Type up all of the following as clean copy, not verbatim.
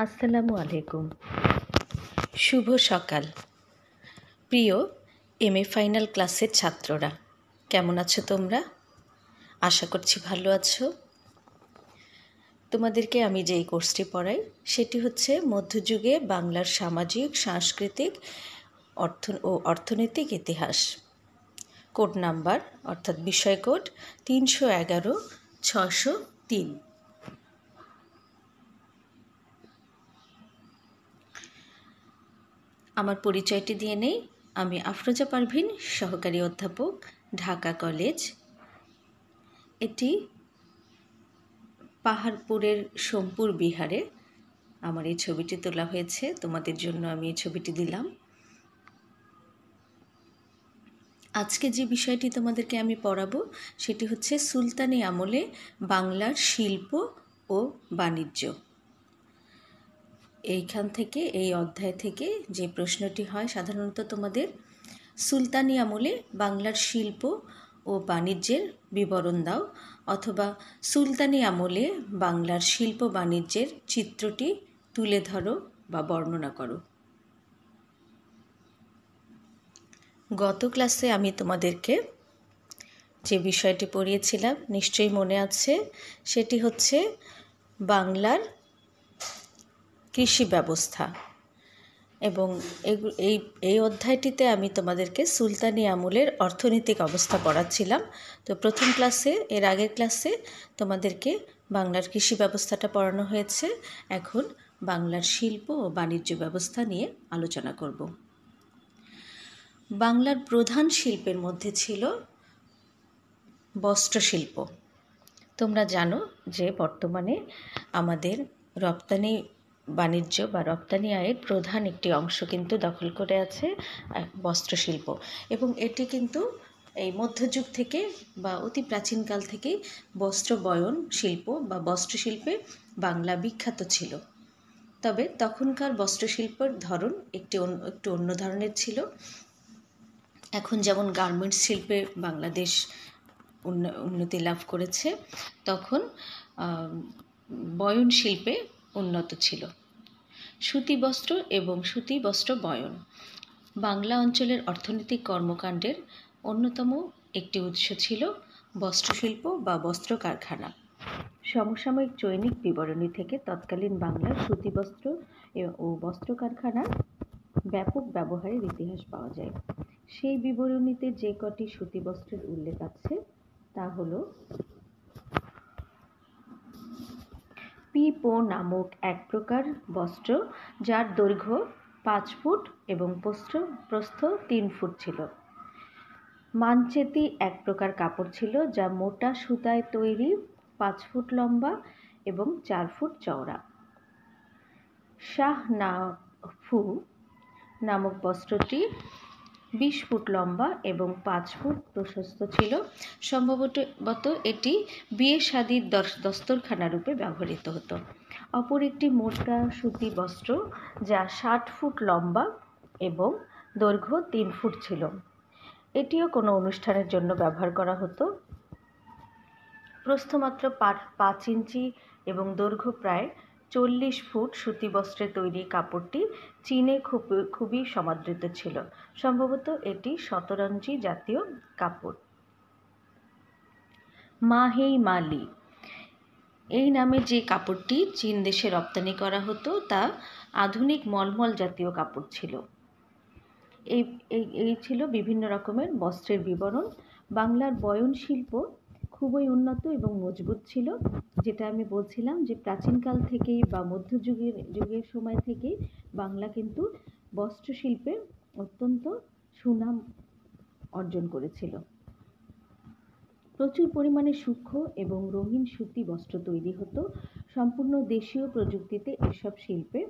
আসসালামু আলাইকুম। শুভ সকাল। প্রিয় এমএ ফাইনাল ক্লাসের ছাত্ররা, কেমন আছো তোমরা? আশা করছি ভালো আছো। তোমাদেরকে আমি যেই কোর্সটি পড়াই সেটি হচ্ছে মধ্যযুগে বাংলার সামাজিক, সাংস্কৃতিক ও অর্থনৈতিক ইতিহাস। কোড নাম্বার অর্থাৎ বিষয় কোড 311-603। আমার পরিচয়টি দিয়ে নেই। আমি আফরোজা পারভিন, সহকারী অধ্যাপক, ঢাকা কলেজ। এটি পাহাড়পুরের সোমপুর বিহারে আমার এই ছবিটি তোলা হয়েছে। তোমাদের জন্য আমি এই ছবিটি দিলাম। আজকে যে বিষয়টি তোমাদেরকে আমি পড়াবো সেটি হচ্ছে সুলতানি আমলে বাংলার শিল্প ও বাণিজ্য। এইখান থেকে, এই অধ্যায় থেকে যে প্রশ্নটি হয় সাধারণত তোমাদের, সুলতানি আমলে বাংলার শিল্প ও বাণিজ্যের বিবরণ দাও, অথবা সুলতানি আমলে বাংলার শিল্প বাণিজ্যের চিত্রটি তুলে ধরো বা বর্ণনা করো। গত ক্লাসে আমি তোমাদেরকে যে বিষয়টি পড়িয়েছিলাম নিশ্চয়ই মনে আছে, সেটি হচ্ছে বাংলার কৃষি ব্যবস্থা। এবং এই অধ্যায়টিতে আমি তোমাদেরকে সুলতানি আমলের অর্থনৈতিক অবস্থা পড়াচ্ছিলাম। তো প্রথম ক্লাসে, এর আগের ক্লাসে তোমাদেরকে বাংলার কৃষি ব্যবস্থাটা পড়ানো হয়েছে। এখন বাংলার শিল্প ও বাণিজ্য ব্যবস্থা নিয়ে আলোচনা করব। বাংলার প্রধান শিল্পের মধ্যে ছিল বস্ত্রশিল্প। তোমরা জানো যে বর্তমানে আমাদের রপ্তানি বাণিজ্য বা রপ্তানি আয়ের প্রধান একটি অংশ কিন্তু দখল করে আছে বস্ত্রশিল্প, এবং এটি কিন্তু এই মধ্যযুগ থেকে বা অতি প্রাচীনকাল থেকেই বস্ত্র বয়ন শিল্প বা বস্ত্রশিল্পে বাংলা বিখ্যাত ছিল। তবে তখনকার বস্ত্রশিল্পের ধরন একটু অন্য ধরনের ছিল। এখন যেমন গার্মেন্টস শিল্পে বাংলাদেশ উন্নতি লাভ করেছে, তখন বয়ন শিল্পে উন্নত ছিল। সুতি বস্ত্র এবং সুতি বস্ত্র বয়ন বাংলা অঞ্চলের অর্থনৈতিক কর্মকাণ্ডের অন্যতম একটি উৎস ছিল বস্ত্রশিল্প বা বস্ত্র কারখানা। সমসাময়িক চৈনিক বিবরণী থেকে তৎকালীন বাংলার সুতি বস্ত্র ও বস্ত্র কারখানার ব্যাপক ব্যবহারের ইতিহাস পাওয়া যায়। সেই বিবরণীতে যে কটি সুতি বস্ত্রের উল্লেখ আছে তা হল: পিপো নামক এক প্রকার বস্ত্র, যার দৈর্ঘ্য 5 ফুট এবং প্রস্থ 3 ফুট ছিল। মানচেতি এক প্রকার কাপড় ছিল, যা মোটা সুতায় তৈরি, 5 ফুট লম্বা এবং 4 ফুট চওড়া। শাহনাফু নামক বস্ত্রটি 20 ফুট লম্বা এবং 5 ফুট প্রশস্ত ছিল। সম্ভবত এটি বিয়ে শাদীর দস্তরখানা রূপে ব্যবহৃত হতো। অপর একটি মোটা সুতি বস্ত্র, যা 60 ফুট লম্বা এবং দৈর্ঘ্য 3 ফুট ছিল। এটিও কোনো অনুষ্ঠানের জন্য ব্যবহার করা হতো। প্রস্থ মাত্র 5 ইঞ্চি এবং দৈর্ঘ্য প্রায় 40 ফুট সুতি বস্ত্রে তৈরি কাপড়টি চীনে খুবই সমাদৃত ছিল। সম্ভবত এটি শতরঞ্জি জাতীয় কাপড়। মাহেই মালি এই নামে যে কাপড়টি চীন দেশে রপ্তানি করা হতো তা আধুনিক মলমল জাতীয় কাপড় ছিল। এই ছিল বিভিন্ন রকমের বস্ত্রের বিবরণ। বাংলার বয়ন শিল্প খুবই উন্নত এবং মজবুত ছিল, যেটা আমি বলছিলাম যে প্রাচীনকাল থেকেই বা মধ্যযুগের সময় থেকেই বাংলা কিন্তু বস্ত্রশিল্পে অত্যন্ত সুনাম অর্জন করেছিল। প্রচুর পরিমাণে সূক্ষ্ম এবং রঙিন সুতি বস্ত্র তৈরি হতো। সম্পূর্ণ দেশীয় প্রযুক্তিতে এসব শিল্পে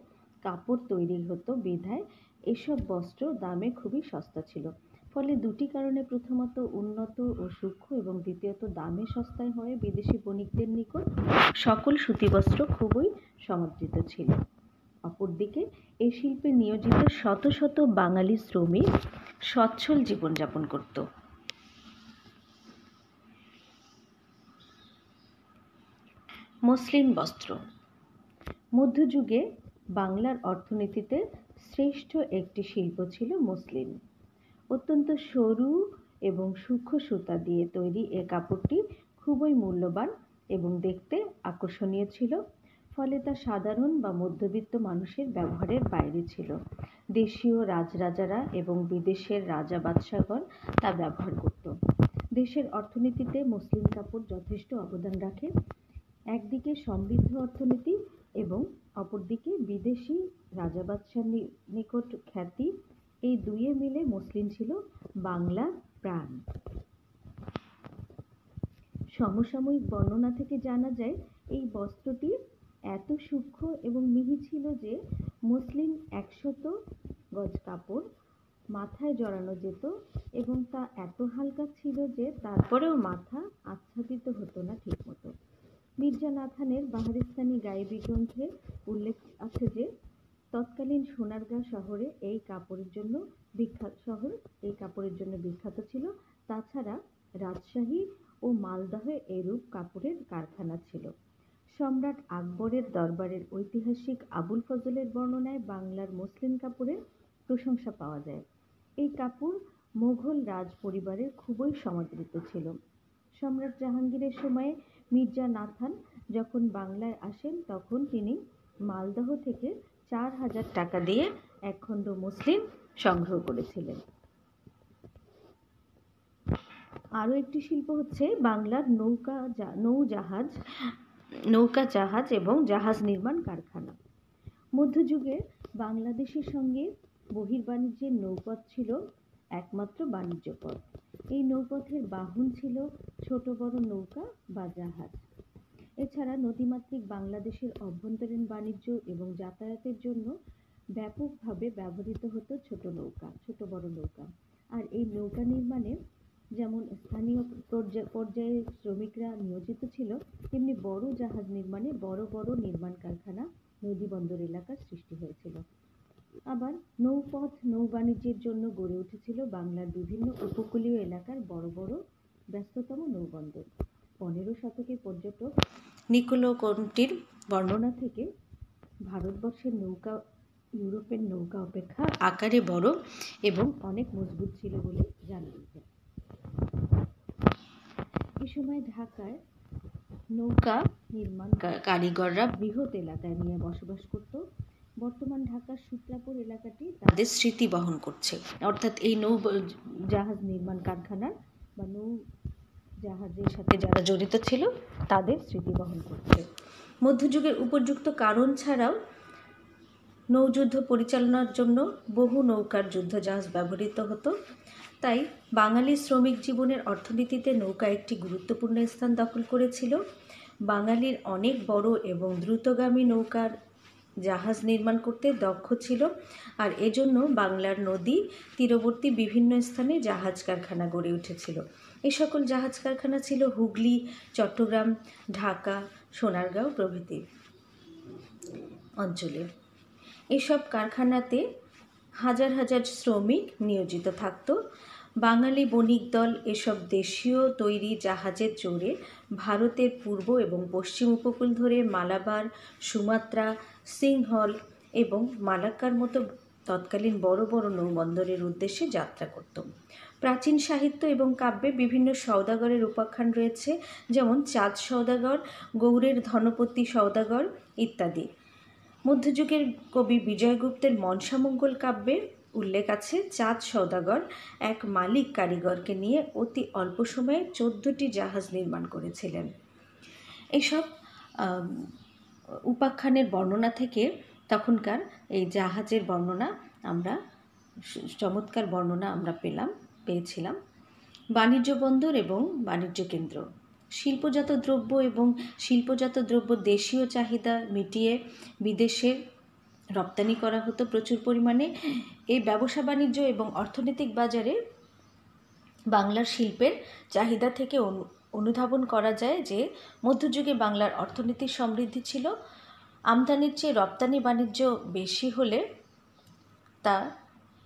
কাপড় তৈরি হতো বিধায় এসব বস্ত্র দামে খুবই সস্তা ছিল। ফলে দুটি কারণে: প্রথমত উন্নত ও সূক্ষ্ম, এবং দ্বিতীয়ত দামে সস্তায় হয়ে বিদেশি বণিকদের নিকট সকল সুতি বস্ত্র খুবই সমাদৃত ছিল। অপরদিকে এই শিল্পে নিয়োজিত শত শত বাঙালি শ্রমিক সচ্ছল জীবনযাপন করত। মসলিন বস্ত্র মধ্যযুগে বাংলার অর্থনীতিতে শ্রেষ্ঠ একটি শিল্প ছিল মসলিন। অত্যন্ত সরু এবং সূক্ষ্ম সুতা দিয়ে তৈরি এ কাপড়টি খুবই মূল্যবান এবং দেখতে আকর্ষণীয় ছিল, ফলে তা সাধারণ বা মধ্যবিত্ত মানুষের ব্যবহারের বাইরে ছিল। দেশীয় রাজরাজারা এবং বিদেশের রাজা বাদশাহগণ তা ব্যবহার করত। দেশের অর্থনীতিতে মসলিন কাপড় যথেষ্ট অবদান রাখে। একদিকে সমৃদ্ধ অর্থনীতি এবং অপরদিকে বিদেশি রাজা বাদশার নিকট খ্যাতি, এই দুইয়ে মিলে মসলিন ছিল বাংলার প্রাণ। সমসাময়িক বর্ণনা থেকে জানা যায় এই বস্ত্রটি এত সূক্ষ্ম এবং মিহি ছিল যে মসলিন 100 গজ কাপড় মাথায় জড়ানো যেত এবং তা এত হালকা ছিল যে তারপরেও মাথা আচ্ছাদিত হতো না ঠিকমতো। মির্জা নাথানের বাহারিস্তানি গায়েবী গ্রন্থে উল্লেখ আছে যে তৎকালীন সোনারগাঁ শহরে এই কাপড়ের জন্য বিখ্যাত ছিল। তাছাড়া রাজশাহী ও মালদহে এরূপ কাপড়ের কারখানা ছিল। সম্রাট আকবরের দরবারের ঐতিহাসিক আবুল ফজলের বর্ণনায় বাংলার মসলিন কাপড়ের প্রশংসা পাওয়া যায়। এই কাপড় মোগল রাজ পরিবারের খুবই সমাদৃত ছিল। সম্রাট জাহাঙ্গীরের সময়ে মির্জা নাথান যখন বাংলায় আসেন তখন তিনি মালদহ থেকে 4000 টাকা দিয়ে একখণ্ড মসলিন সংগ্রহ করেছিলেন। আরও একটি শিল্প হচ্ছে বাংলার নৌকা জাহাজ এবং জাহাজ নির্মাণ কারখানা। মধ্যযুগে বাংলাদেশের সঙ্গে বহির্বাণিজ্যের নৌপথ ছিল একমাত্র বাণিজ্য পথ। এই নৌপথের বাহন ছিল ছোট বড় নৌকা বা জাহাজ। এছাড়া নদীমাতৃক বাংলাদেশের অভ্যন্তরীণ বাণিজ্য এবং যাতায়াতের জন্য ব্যাপকভাবে ব্যবহৃত হতো ছোট বড় নৌকা। আর এই নৌকা নির্মাণে যেমন স্থানীয় পর্যায়ে শ্রমিকরা নিয়োজিত ছিল, তেমনি বড় জাহাজ নির্মাণে বড় বড় নির্মাণ কারখানা নদীবন্দর এলাকার সৃষ্টি হয়েছিল। আবার নৌপথ নৌবাণিজ্যের জন্য গড়ে উঠেছিল বাংলার বিভিন্ন উপকূলীয় এলাকার বড় বড় ব্যস্ততম নৌবন্দর। 15 শতকের পর্যটক নিকোলো কোন্টির বর্ণনা থেকে ভারতবর্ষের নৌকা ইউরোপের নৌকা অপেক্ষা আকারে বড় এবং অনেক মজবুত ছিল বলে জানা যায়। এ সময় ঢাকায় নৌকা নির্মাণ কারিগররা বৃহৎ এলাকায় নিয়ে বসবাস করত। বর্তমান ঢাকার সূত্রাপুর এলাকাটি তাদের স্মৃতি বহন করছে, অর্থাৎ এই নৌ জাহাজ নির্মাণ কারখানার বা নৌ জাহাজের সাথে যারা জড়িত ছিল তাদের স্মৃতি বহন করছে। মধ্যযুগের উপযুক্ত কারণ ছাড়াও নৌযুদ্ধ পরিচালনার জন্য বহু নৌকার যুদ্ধজাহাজ ব্যবহৃত হতো। তাই বাঙালি শ্রমিক জীবনের অর্থনীতিতে নৌকা একটি গুরুত্বপূর্ণ স্থান দখল করেছিল। বাঙালির অনেক বড় এবং দ্রুতগামী নৌকার জাহাজ নির্মাণ করতে দক্ষ ছিল, আর এজন্য বাংলার নদী তীরবর্তী বিভিন্ন স্থানে জাহাজ কারখানা গড়ে উঠেছিল। এই সকল জাহাজ কারখানা ছিল হুগলি, চট্টগ্রাম, ঢাকা, সোনারগাঁও প্রভৃতি অঞ্চলে। এসব কারখানাতে হাজার হাজার শ্রমিক নিয়োজিত থাকত। বাঙালি বণিক দল এসব দেশীয় তৈরি জাহাজের চড়ে ভারতের পূর্ব এবং পশ্চিম উপকূল ধরে মালাবার, সুমাত্রা, সিংহল এবং মালাক্কার মতো তৎকালীন বড় বড় নৌবন্দরের উদ্দেশ্যে যাত্রা করত। প্রাচীন সাহিত্য এবং কাব্যে বিভিন্ন সওদাগরের উপাখ্যান রয়েছে, যেমন চাঁদ সওদাগর, গৌড়ের ধনপতি সওদাগর ইত্যাদি। মধ্যযুগের কবি বিজয়গুপ্তের মনসামঙ্গল কাব্যে উল্লেখ আছে চাঁদ সওদাগর এক মালিক কারিগরকে নিয়ে অতি অল্প সময়ে 14টি জাহাজ নির্মাণ করেছিলেন। এইসব উপাখ্যানের বর্ণনা থেকে তখনকার এই জাহাজের চমৎকার বর্ণনা আমরা পেয়েছিলাম। বাণিজ্য বন্দর এবং বাণিজ্য কেন্দ্র, শিল্পজাত দ্রব্য দেশীয় চাহিদা মিটিয়ে বিদেশে রপ্তানি করা হতো প্রচুর পরিমাণে। এই ব্যবসা বাণিজ্য এবং অর্থনৈতিক বাজারে বাংলার শিল্পের চাহিদা থেকে অনুধাবন করা যায় যে মধ্যযুগে বাংলার অর্থনীতির সমৃদ্ধি ছিল। আমদানির চেয়ে রপ্তানি বাণিজ্য বেশি হলে তা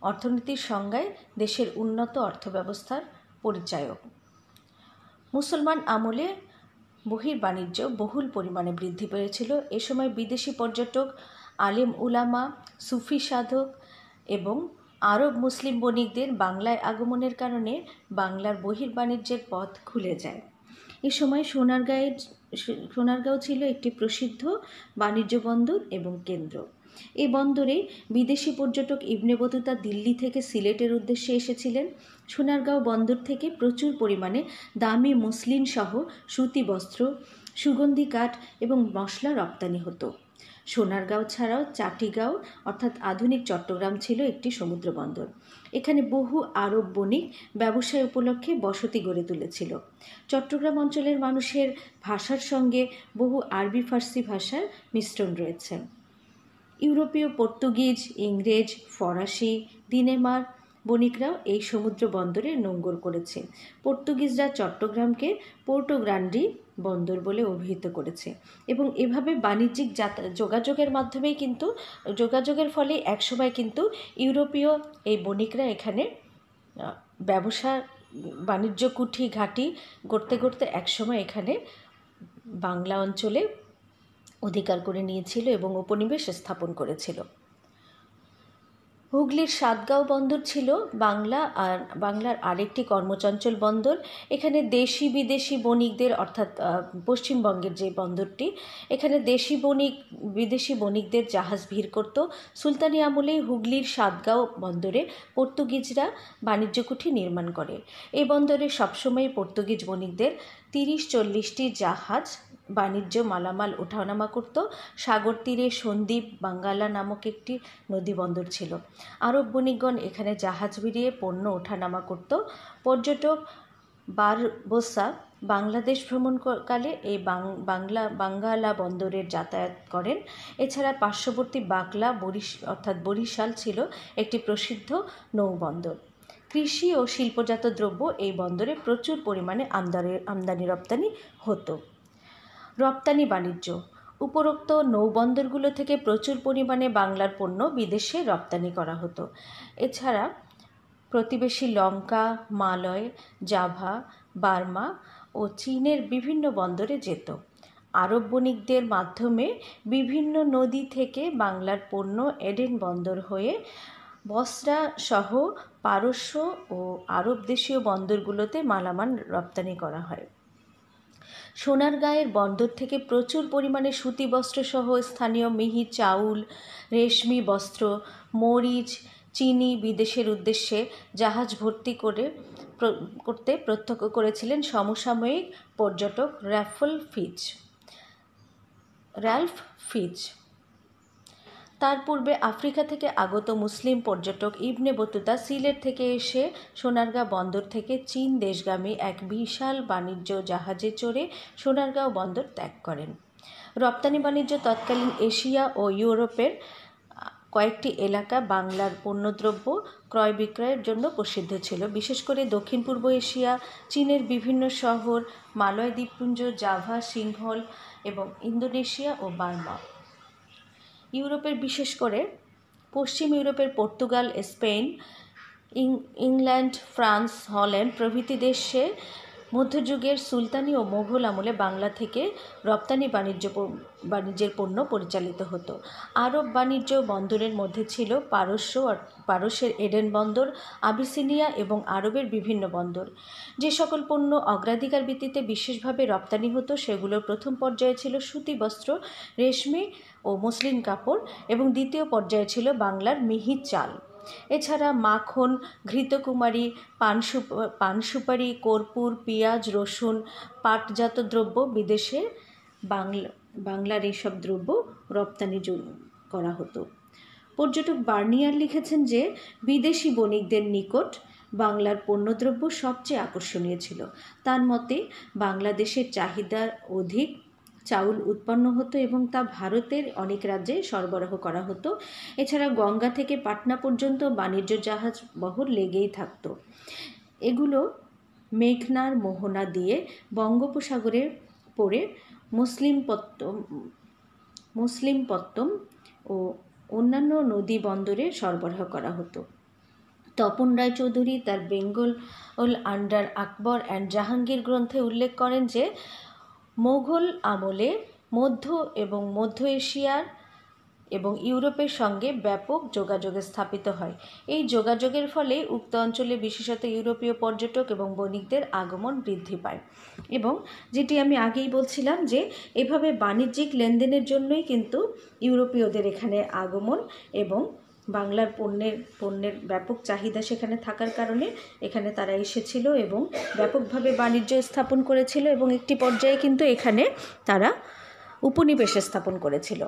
অর্থনীতির সংজ্ঞায় দেশের উন্নত অর্থব্যবস্থার পরিচায়ক। মুসলমান আমলে বহির্বাণিজ্য বহুল পরিমাণে বৃদ্ধি পেয়েছিল। এ সময় বিদেশি পর্যটক, আলেম উলামা, সুফি সাধক এবং আরব মুসলিম বণিকদের বাংলায় আগমনের কারণে বাংলার বহির্বাণিজ্যের পথ খুলে যায়। এ সময় সোনারগাঁও ছিল একটি প্রসিদ্ধ বাণিজ্য বন্দর এবং কেন্দ্র। এই বন্দরে বিদেশি পর্যটক ইবনে বতুতা দিল্লি থেকে সিলেটের উদ্দেশ্যে এসেছিলেন। সোনারগাঁও বন্দর থেকে প্রচুর পরিমাণে দামি মসলিন সহ সুতি বস্ত্র, সুগন্ধি কাঠ এবং মশলা রপ্তানি হতো। সোনারগাঁও ছাড়াও চাটিগাঁও অর্থাৎ আধুনিক চট্টগ্রাম ছিল একটি সমুদ্র বন্দর। এখানে বহু আরব বণিক ব্যবসায় উপলক্ষে বসতি গড়ে তুলেছিল। চট্টগ্রাম অঞ্চলের মানুষের ভাষার সঙ্গে বহু আরবি ফার্সি ভাষার মিশ্রণ রয়েছে। ইউরোপীয়, পর্তুগিজ, ইংরেজ, ফরাসি, দিনেমার বণিকরাও এই সমুদ্র বন্দরে নোঙ্গর করেছে। পর্তুগিজরা চট্টগ্রামকে পোর্টো গ্রান্ডি বন্দর বলে অভিহিত করেছে এবং এভাবে বাণিজ্যিক যোগাযোগের মাধ্যমেই কিন্তু যোগাযোগের ফলে একসময় কিন্তু ইউরোপীয় এই বণিকরা এখানে ব্যবসা বাণিজ্য কুঠি ঘাঁটি গড়তে গড়তে একসময় এখানে বাংলা অঞ্চলে অধিকার করে নিয়েছিল এবং উপনিবেশ স্থাপন করেছিল। হুগলির সাতগাঁও বন্দর ছিল বাংলার আরেকটি কর্মচঞ্চল বন্দর। এখানে দেশি বিদেশি বণিকদের অর্থাৎ পশ্চিমবঙ্গের যে বন্দরটি, এখানে বিদেশি বণিকদের জাহাজ ভিড় করত। সুলতানি আমলেই হুগলির সাতগাঁও বন্দরে পর্তুগিজরা বাণিজ্য কুঠি নির্মাণ করে। এই বন্দরে সবসময় পর্তুগিজ বণিকদের 30-40টি জাহাজ বাণিজ্য মালামাল ওঠানামা করত। সাগর তীরে সন্দ্বীপ বাঙ্গালা নামক একটি নদী বন্দর ছিল। আরব বণিকগণ এখানে জাহাজ ভিড়িয়ে পণ্য ওঠানামা করত। পর্যটক বারবোসা বাংলাদেশ ভ্রমণকালে এই বাঙ্গালা বন্দরের যাতায়াত করেন। এছাড়া পার্শ্ববর্তী বাকলা অর্থাৎ বরিশাল ছিল একটি প্রসিদ্ধ নৌবন্দর। কৃষি ও শিল্পজাত দ্রব্য এই বন্দরে প্রচুর পরিমাণে আমদানি রপ্তানি হতো। রপ্তানি বাণিজ্য। উপরোক্ত নৌবন্দরগুলো থেকে প্রচুর পরিমাণে বাংলার পণ্য বিদেশে রপ্তানি করা হতো। এছাড়া প্রতিবেশী লঙ্কা, মালয়, জাভা, বার্মা ও চীনের বিভিন্ন বন্দরে যেত। আরব বণিকদের মাধ্যমে বিভিন্ন নদী থেকে বাংলার পণ্য এডেন বন্দর হয়ে বসরা সহ পারস্য ও আরব দেশীয় বন্দরগুলোতে মালামাল রপ্তানি করা হয়। সোনারগাঁয়ের বন্দর থেকে প্রচুর পরিমাণে সুতি বস্ত্র সহ স্থানীয় মিহি চাউল, রেশমি বস্ত্র, মরিচ, চিনি বিদেশের উদ্দেশ্যে জাহাজ ভর্তি করতে প্রত্যক্ষ করেছিলেন সমসাময়িক পর্যটক র্যালফ ফিচ। তার পূর্বে আফ্রিকা থেকে আগত মুসলিম পর্যটক ইবনে বতুতা সিলেট থেকে এসে সোনারগাঁও বন্দর থেকে চীন দেশগামী এক বিশাল বাণিজ্য জাহাজে চড়ে সোনারগাঁও বন্দর ত্যাগ করেন। রপ্তানি বাণিজ্য তৎকালীন এশিয়া ও ইউরোপের কয়েকটি এলাকা বাংলার পণ্যদ্রব্য ক্রয় বিক্রয়ের জন্য প্রসিদ্ধ ছিল। বিশেষ করে দক্ষিণ পূর্ব এশিয়া, চীনের বিভিন্ন শহর, মালয় দ্বীপপুঞ্জ, জাভা, সিংহল এবং ইন্দোনেশিয়া ও বার্মা। ইউরোপের বিশেষ করে পশ্চিম ইউরোপের Portugal, Spain, England, France, Holland প্রভৃতি দেশে মধ্যযুগের সুলতানি ও মোঘল আমলে বাংলা থেকে রপ্তানি বাণিজ্যের পণ্য পরিচালিত হতো। আরব বাণিজ্য বন্দরের মধ্যে ছিল পারস্যের এডেন বন্দর, আবিসিনিয়া এবং আরবের বিভিন্ন বন্দর। যে সকল পণ্য অগ্রাধিকার ভিত্তিতে বিশেষভাবে রপ্তানি হতো সেগুলোর প্রথম পর্যায়ে ছিল সুতি বস্ত্র, রেশমি ও মসলিন কাপড় এবং দ্বিতীয় পর্যায়ে ছিল বাংলার মিহি চাল। এছাড়া মাখন, ঘৃতকুমারী, পান সুপারি, কর্পূর, পেঁয়াজ, রসুন, পাটজাত দ্রব্য বিদেশে বাংলার এইসব দ্রব্য রপ্তানি করা হতো। পর্যটক বার্নিয়ার লিখেছেন যে বিদেশি বণিকদের নিকট বাংলার পণ্যদ্রব্য সবচেয়ে আকর্ষণীয় ছিল। তার মতে বাংলাদেশের চাহিদার অধিক চাউল উৎপন্ন হতো এবং তা ভারতের অনেক রাজ্যে সরবরাহ করা হতো। এছাড়া গঙ্গা থেকে পাটনা পর্যন্ত বাণিজ্য জাহাজ বহর লেগেই থাকত। এগুলো মেঘনার মোহনা দিয়ে বঙ্গোপসাগরে পড়ে মুসলিমপত্তম ও অন্যান্য নদী বন্দরে সরবরাহ করা হতো। তপন রায়চৌধুরী তার Bengal under Akbar and Jahangir গ্রন্থে উল্লেখ করেন যে মোগল আমলে মধ্য এশিয়ার এবং ইউরোপের সঙ্গে ব্যাপক যোগাযোগ স্থাপিত হয়। এই যোগাযোগের ফলে উক্ত অঞ্চলে বিশেষত ইউরোপীয় পর্যটক এবং বণিকদের আগমন বৃদ্ধি পায়। এবং যেটি আমি আগেই বলছিলাম যে এভাবে বাণিজ্যিক লেনদেনের জন্যই কিন্তু ইউরোপীয়দের এখানে আগমন এবং বাংলার পণ্যের ব্যাপক চাহিদা সেখানে থাকার কারণে এখানে তারা এসেছিল এবং ব্যাপকভাবে বাণিজ্য স্থাপন করেছিল এবং একটি পর্যায়ে কিন্তু এখানে তারা উপনিবেশ স্থাপন করেছিল।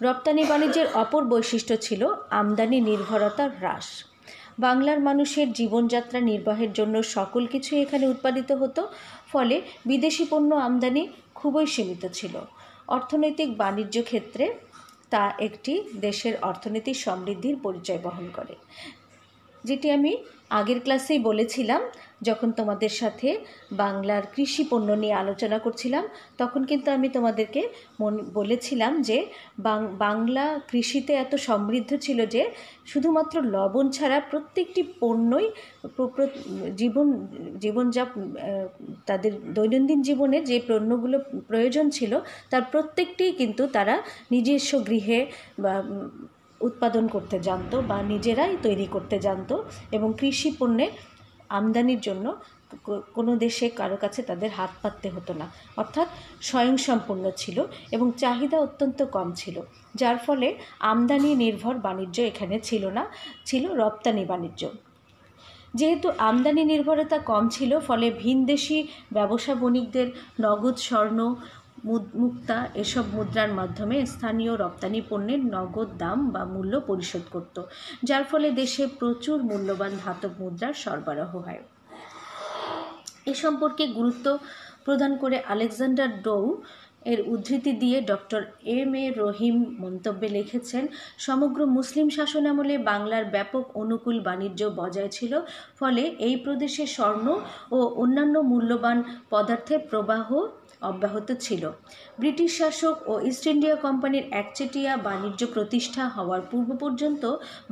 রপ্তানি বাণিজ্যের অপর বৈশিষ্ট্য ছিল আমদানি নির্ভরতার হ্রাস। বাংলার মানুষের জীবনযাত্রা নির্বাহের জন্য সকল কিছুই এখানে উৎপাদিত হতো, ফলে বিদেশি পণ্য আমদানি খুবই সীমিত ছিল। অর্থনৈতিক বাণিজ্য ক্ষেত্রে তা একটি দেশের অর্থনৈতিক সমৃদ্ধির পরিচয় বহন করে। যেটি আমি আগের ক্লাসেই বলেছিলাম, যখন তোমাদের সাথে বাংলার কৃষি পণ্য নিয়ে আলোচনা করছিলাম, তখন কিন্তু আমি তোমাদেরকে বলেছিলাম যে বাংলা কৃষিতে এত সমৃদ্ধ ছিল যে শুধুমাত্র লবণ ছাড়া প্রত্যেকটি পণ্যই তাদের দৈনন্দিন জীবনে যে পণ্যগুলো প্রয়োজন ছিল তার প্রত্যেকটিই কিন্তু তারা নিজস্ব গৃহে উৎপাদন করতে জানতো বা নিজেরাই তৈরি করতে জানতো এবং কৃষি পণ্যে আমদানির জন্য কোনো দেশে কারো কাছে তাদের হাত পাততে হতো না, অর্থাৎ স্বয়ংসম্পূর্ণ ছিল এবং চাহিদা অত্যন্ত কম ছিল, যার ফলে আমদানি নির্ভর বাণিজ্য এখানে ছিল না, ছিল রপ্তানি বাণিজ্য। যেহেতু আমদানি নির্ভরতা কম ছিল, ফলে ভিনদেশি ব্যবসা বণিকদের নগদ স্বর্ণ, মুক্তা এসব মুদ্রার মাধ্যমে স্থানীয় রপ্তানি পণ্যের নগদ দাম বা মূল্য পরিশোধ করত, যার ফলে দেশে প্রচুর মূল্যবান ধাতব মুদ্রার সরবরাহ হয়। এ সম্পর্কে গুরুত্ব প্রদান করে আলেকজান্ডার ডৌ এর উদ্ধৃতি দিয়ে ডক্টর এম.এ. রহিম মন্তব্যে লিখেছেন, সমগ্র মুসলিম শাসনামলে বাংলার ব্যাপক অনুকূল বাণিজ্য বজায় ছিল, ফলে এই প্রদেশে স্বর্ণ ও অন্যান্য মূল্যবান পদার্থের প্রবাহ অব্যাহত ছিল। ব্রিটিশ শাসক ও ইস্ট ইন্ডিয়া কোম্পানির একচেটিয়া বাণিজ্য প্রতিষ্ঠা হওয়ার পূর্ব পর্যন্ত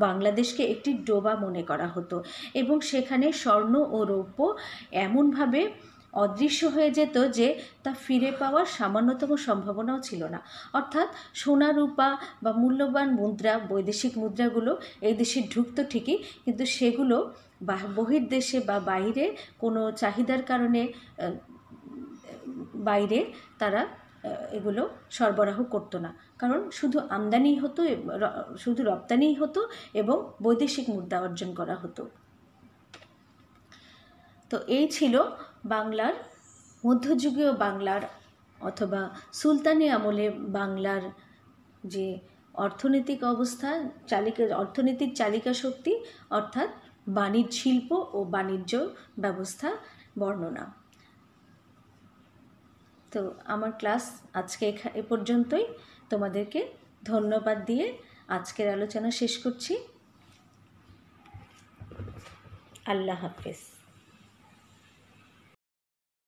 বাংলাদেশকে একটি ডোবা মনে করা হতো এবং সেখানে স্বর্ণ ও রৌপ্য এমনভাবে অদৃশ্য হয়ে যেত যে তা ফিরে পাওয়ার সামান্যতম সম্ভাবনাও ছিল না। অর্থাৎ সোনা রূপা বা মূল্যবান মুদ্রা, বৈদেশিক মুদ্রাগুলো এই দেশে ঢুকতো ঠিকই, কিন্তু সেগুলো বহির্দেশে বা বাইরে কোনো চাহিদার কারণে বাইরে তারা এগুলো সরবরাহ করতো না, কারণ শুধু আমদানি হতো, শুধু রপ্তানিই হতো এবং বৈদেশিক মুদ্রা অর্জন করা হতো। তো এই ছিল বাংলার মধ্যযুগীয় বাংলার অথবা সুলতানি আমলে বাংলার যে অর্থনৈতিক অবস্থা, অর্থনীতির চালিকা শক্তি, অর্থাৎ বাণিজ্য শিল্প ও বাণিজ্য ব্যবস্থা বর্ণনা। তো আমার ক্লাস আজকে এ পর্যন্তই। তোমাদেরকে ধন্যবাদ দিয়ে আজকের আলোচনা শেষ করছি। আল্লাহ হাফেজ।